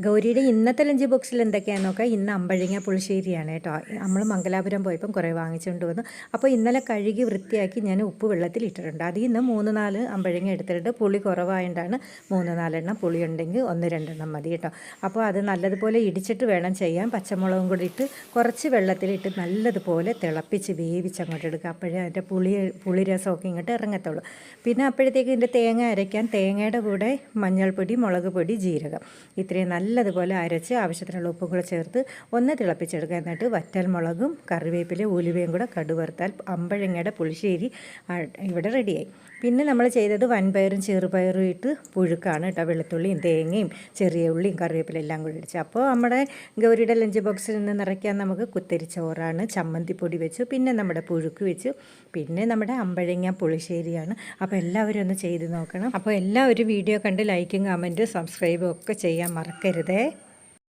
ഗൗരിയുടെ ഇന്നത്തെ ലഞ്ച് ബോക്സിൽ എന്തൊക്കെയാണെന്ന് നോക്കാം. ഇന്ന് അമ്പഴങ്ങ പുളിശ്ശേരിയാണ് കേട്ടോ. നമ്മൾ മംഗലാപുരം പോയപ്പം കുറേ വാങ്ങിച്ചുകൊണ്ട് വന്നു. അപ്പോൾ ഇന്നലെ കഴുകി വൃത്തിയാക്കി ഞാൻ ഉപ്പ് വെള്ളത്തിൽ ഇട്ടിട്ടുണ്ട്. അതിൽ നിന്ന് 3-4 അമ്പഴങ്ങ എടുത്തിട്ടുണ്ട്. പുളി കുറവായതുകൊണ്ടാണ് 3-4 എണ്ണം. പുളി ഉണ്ടെങ്കിൽ 1-2 മതി കേട്ടോ. അപ്പോൾ അത് നല്ലതുപോലെ ഇടിച്ചിട്ട് വേണം ചെയ്യാൻ. പച്ചമുളകും കൂടി ഇട്ട് കുറച്ച് വെള്ളത്തിലിട്ട് നല്ലതുപോലെ തിളപ്പിച്ച് വേവിച്ച് അങ്ങോട്ട് എടുക്കുക. അപ്പോഴേ അതിൻ്റെ പുളി രസമൊക്കെ ഇങ്ങോട്ട് ഇറങ്ങത്തുള്ളൂ. പിന്നെ അപ്പോഴത്തേക്ക് ഇതിൻ്റെ തേങ്ങ അരയ്ക്കാൻ തേങ്ങയുടെ കൂടെ മഞ്ഞൾപ്പൊടി, മുളക് പൊടി, ജീരകം ഇത്രയും നല്ലതുപോലെ അരച്ച് ആവശ്യത്തിനുള്ള ഉപ്പും കൂടെ ചേർത്ത് ഒന്ന് തിളപ്പിച്ചെടുക്കുക. എന്നിട്ട് വറ്റൽ മുളകും കറിവേപ്പില ഉലുവയും കൂടെ കടുവറുത്താൽ അമ്പഴങ്ങയുടെ പുളിശ്ശേരി ഇവിടെ റെഡിയായി. പിന്നെ നമ്മൾ ചെയ്തത് വൻപയറും ചെറുപയറും ഇട്ട് പുഴുക്കാണ് കേട്ടോ. വെളുത്തുള്ളിയും തേങ്ങയും ചെറിയ ഉള്ളിയും കറിവേപ്പില എല്ലാം കൂടി ഇടിച്ച്. അപ്പോൾ നമ്മുടെ ഗൗരിയുടെ ലഞ്ച് ബോക്സിൽ നിന്ന് നിറയ്ക്കാൻ നമുക്ക് കുത്തരി ചോറാണ്, ചമ്മന്തിപ്പൊടി വെച്ചു, പിന്നെ നമ്മുടെ പുഴുക്ക് വെച്ചു, പിന്നെ നമ്മുടെ അമ്പഴങ്ങ പുളിശ്ശേരിയാണ്. അപ്പോൾ എല്ലാവരും ഒന്ന് ചെയ്ത് നോക്കണം. അപ്പോൾ എല്ലാവരും വീഡിയോ കണ്ട് ലൈക്കും കമൻറ്റും സബ്സ്ക്രൈബും ഒക്കെ ചെയ്യാൻ മറക്കരുതേ.